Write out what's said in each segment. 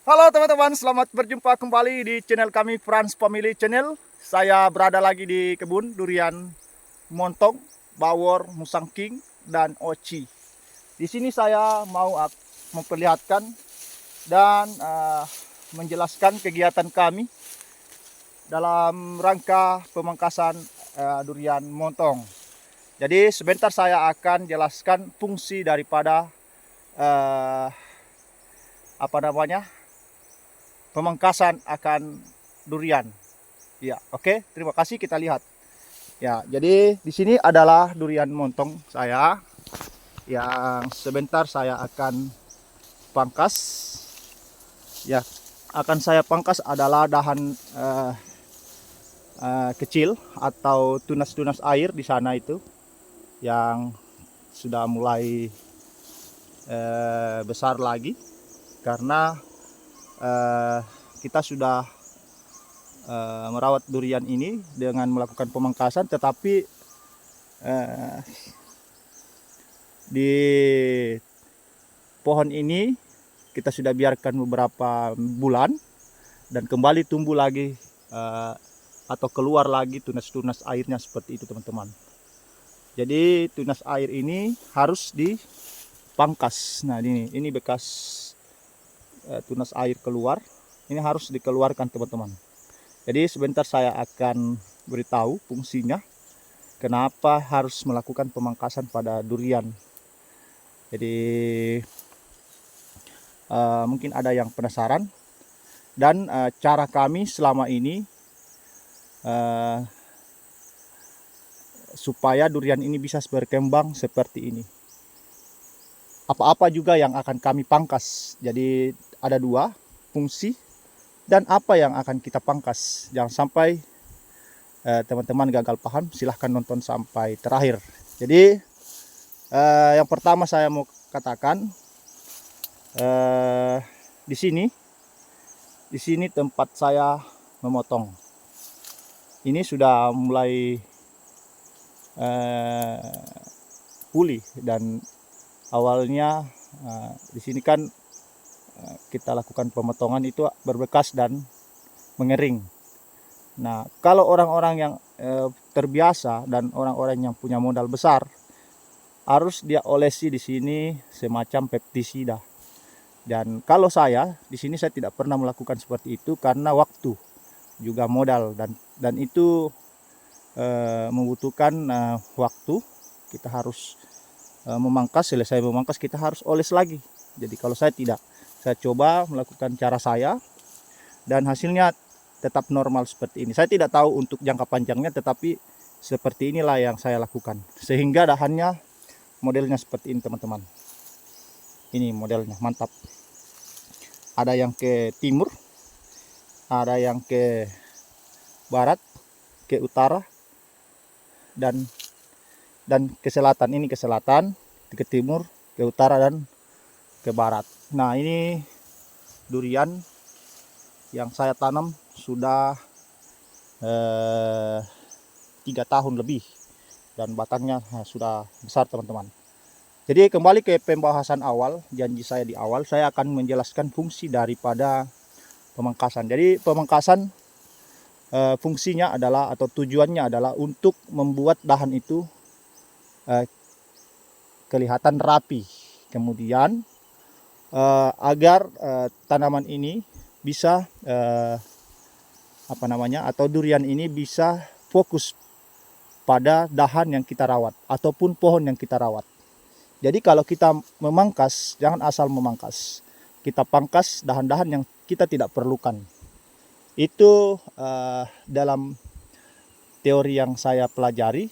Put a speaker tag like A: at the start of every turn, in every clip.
A: Halo teman-teman, selamat berjumpa kembali di channel kami Frans Family Channel. Saya berada lagi di kebun durian montong, bawor, musang king, dan oci. Di sini saya mau memperlihatkan dan menjelaskan kegiatan kami dalam rangka pemangkasan durian montong. Jadi sebentar saya akan jelaskan fungsi daripada eh, apa namanya pemangkasan akan durian. Ya, oke. Terima kasih, kita lihat. Ya, jadi di sini adalah durian montong saya yang sebentar saya akan pangkas. Ya, akan saya pangkas adalah dahan kecil atau tunas-tunas air di sana itu yang sudah mulai besar lagi karena eh, kita sudah merawat durian ini dengan melakukan pemangkasan, tetapi di pohon ini kita sudah biarkan beberapa bulan dan kembali tumbuh lagi atau keluar lagi tunas-tunas airnya seperti itu teman-teman. Jadi tunas air ini harus dipangkas. Nah ini bekas tunas air keluar, ini harus dikeluarkan teman-teman. Jadi sebentar saya akan beritahu fungsinya, kenapa harus melakukan pemangkasan pada durian. Jadi mungkin ada yang penasaran, dan cara kami selama ini supaya durian ini bisa berkembang seperti ini. Apa-apa juga yang akan kami pangkas. Jadi ada dua fungsi dan apa yang akan kita pangkas. Jangan sampai teman-teman gagal paham, silahkan nonton sampai terakhir. Jadi yang pertama saya mau katakan, di sini tempat saya memotong. Ini sudah mulai pulih dan awalnya di sini kan kita lakukan pemotongan itu berbekas dan mengering. Nah, kalau orang-orang yang terbiasa dan orang-orang yang punya modal besar, harus dia olesi di sini semacam pestisida. Dan kalau saya di sini saya tidak pernah melakukan seperti itu karena waktu juga modal dan itu membutuhkan waktu. Kita harus memangkas, selesai memangkas kita harus oles lagi. Jadi kalau saya tidak, saya coba melakukan cara saya dan hasilnya tetap normal seperti ini. Saya tidak tahu untuk jangka panjangnya, tetapi seperti inilah yang saya lakukan sehingga dahannya modelnya seperti ini teman-teman. Ini modelnya mantap. Ada yang ke timur, ada yang ke barat, ke utara, dan ke selatan. Ini ke selatan, ke timur, ke utara, dan ke barat. Nah, ini durian yang saya tanam sudah 3 tahun lebih dan batangnya sudah besar teman-teman. Jadi kembali ke pembahasan awal, janji saya di awal, saya akan menjelaskan fungsi daripada pemangkasan. Jadi pemangkasan fungsinya adalah atau tujuannya adalah untuk membuat dahan itu kelihatan rapi. Kemudian agar tanaman ini bisa atau durian ini bisa fokus pada dahan yang kita rawat ataupun pohon yang kita rawat. Jadi kalau kita memangkas, jangan asal memangkas. Kita pangkas dahan-dahan yang kita tidak perlukan. Itu dalam teori yang saya pelajari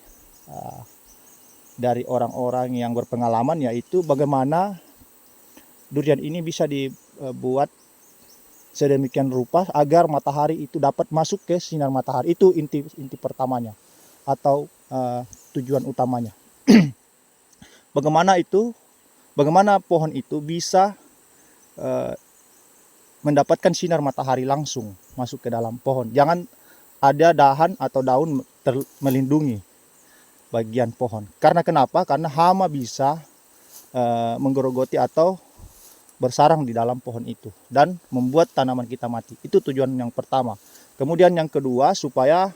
A: dari orang-orang yang berpengalaman, yaitu bagaimana durian ini bisa dibuat sedemikian rupa agar matahari itu dapat masuk ke sinar matahari. Itu inti pertamanya atau tujuan utamanya. Bagaimana pohon itu bisa mendapatkan sinar matahari langsung masuk ke dalam pohon. Jangan ada dahan atau daun melindungi bagian pohon. Karena kenapa? Karena hama bisa menggerogoti atau bersarang di dalam pohon itu dan membuat tanaman kita mati. Itu tujuan yang pertama. Kemudian yang kedua, supaya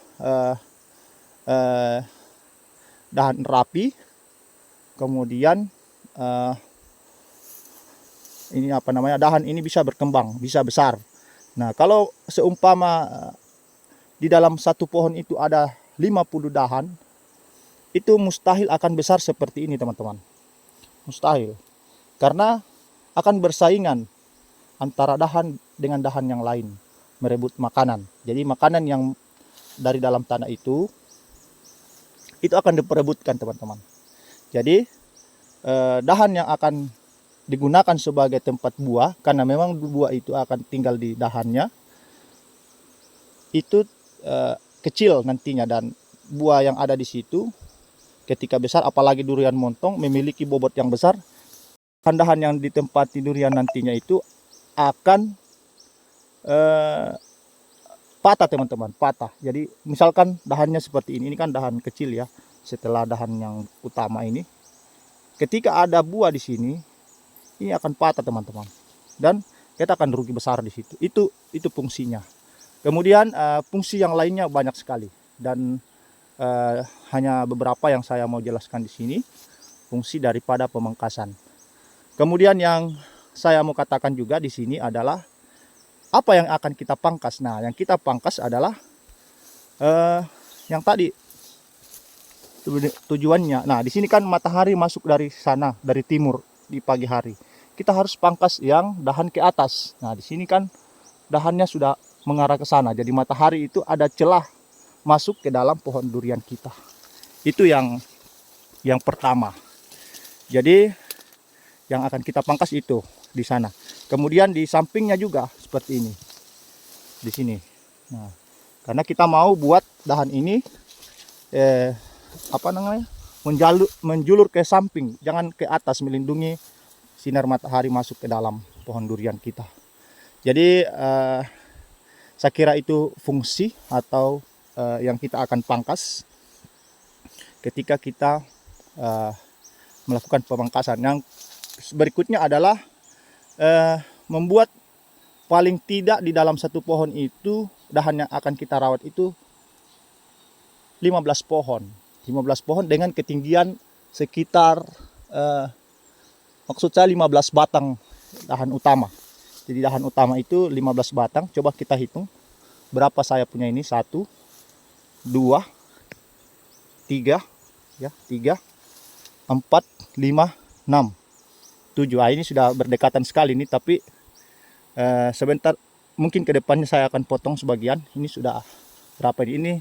A: dahan rapi, kemudian ini apa namanya, dahan ini bisa berkembang, bisa besar. Nah, kalau seumpama di dalam satu pohon itu ada 50 dahan, itu mustahil akan besar seperti ini, teman-teman. Mustahil. Karena akan bersaingan antara dahan dengan dahan yang lain, merebut makanan. Jadi makanan yang dari dalam tanah itu akan diperebutkan, teman-teman. Jadi dahan yang akan digunakan sebagai tempat buah, karena memang buah itu akan tinggal di dahannya, itu kecil nantinya, dan buah yang ada di situ ketika besar, apalagi durian montong memiliki bobot yang besar, dahan yang ditempati durian nantinya itu akan patah, teman-teman, patah. Jadi misalkan dahannya seperti ini kan dahan kecil ya, setelah dahan yang utama ini, ketika ada buah di sini, ini akan patah, teman-teman, dan kita akan rugi besar di situ. Itu fungsinya. Kemudian fungsi yang lainnya banyak sekali, dan hanya beberapa yang saya mau jelaskan di sini, fungsi daripada pemangkasan. Kemudian yang saya mau katakan juga di sini adalah apa yang akan kita pangkas. Nah, yang kita pangkas adalah yang tadi tujuannya. Nah, di sini kan matahari masuk dari sana, dari timur di pagi hari. Kita harus pangkas yang dahan ke atas. Nah, di sini kan dahannya sudah mengarah ke sana. Jadi matahari itu ada celah masuk ke dalam pohon durian kita. Itu yang pertama. Jadi yang akan kita pangkas itu di sana. Kemudian di sampingnya juga seperti ini. Di sini. Nah, karena kita mau buat dahan ini menjulur ke samping, jangan ke atas, melindungi sinar matahari masuk ke dalam pohon durian kita. Jadi saya kira itu fungsi atau yang kita akan pangkas ketika kita melakukan pemangkasan. Yang berikutnya adalah membuat paling tidak di dalam satu pohon itu, dahan yang akan kita rawat itu 15 pohon. 15 pohon dengan ketinggian sekitar maksud saya 15 batang dahan utama. Jadi dahan utama itu 15 batang. Coba kita hitung berapa saya punya ini. 1, 2, 3, ya, 3, 4, 5, 6, 7. Ini sudah berdekatan sekali ini, tapi sebentar mungkin ke depannya saya akan potong sebagian. Ini sudah berapa ini? Ini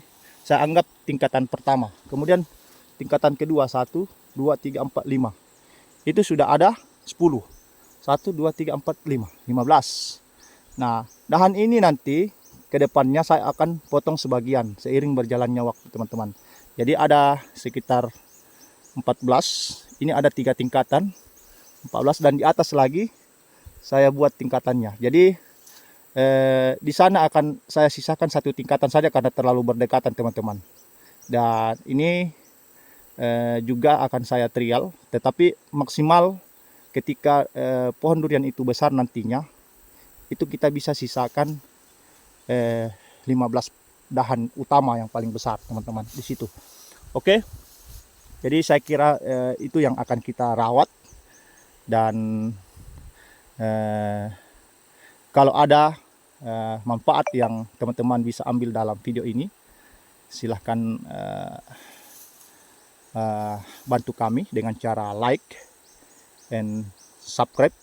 A: saya anggap tingkatan pertama. Kemudian tingkatan kedua 1, 2, 3, 4, 5. Itu sudah ada 10. 1, 2, 3, 4, 5. 15. Nah, dahan ini nanti ke depannya saya akan potong sebagian seiring berjalannya waktu, teman-teman. Jadi ada sekitar 14. Ini ada 3 tingkatan. 14, dan di atas lagi saya buat tingkatannya. Jadi di sana akan saya sisakan 1 tingkatan saja karena terlalu berdekatan, teman-teman. Dan ini juga akan saya trial, tetapi maksimal ketika pohon durian itu besar nantinya, itu kita bisa sisakan 15 dahan utama yang paling besar, teman-teman, di situ. Oke. Jadi saya kira itu yang akan kita rawat, dan kalau ada manfaat yang teman-teman bisa ambil dalam video ini, silahkan bantu kami dengan cara like and subscribe,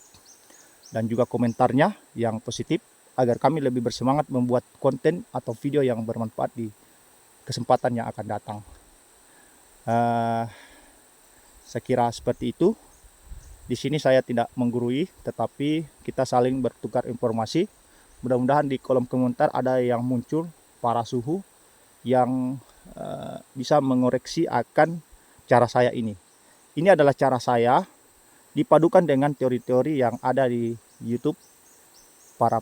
A: dan juga komentarnya yang positif agar kami lebih bersemangat membuat konten atau video yang bermanfaat di kesempatan yang akan datang. Saya kira seperti itu. Di sini saya tidak menggurui, tetapi kita saling bertukar informasi. Mudah-mudahan di kolom komentar ada yang muncul para suhu yang bisa mengoreksi akan cara saya ini. Ini adalah cara saya dipadukan dengan teori-teori yang ada di YouTube para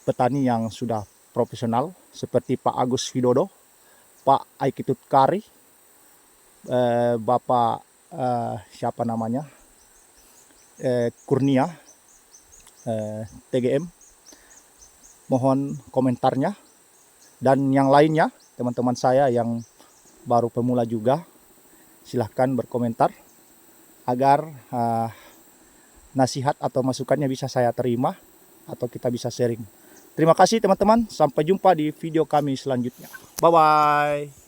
A: petani yang sudah profesional seperti Pak Agus Widodo, Pak Aikitut Kari, Bapak siapa namanya, Kurnia TGM. Mohon komentarnya, dan yang lainnya teman-teman saya yang baru pemula juga, silahkan berkomentar agar nasihat atau masukannya bisa saya terima atau kita bisa sharing. Terima kasih teman-teman, sampai jumpa di video kami selanjutnya. Bye bye.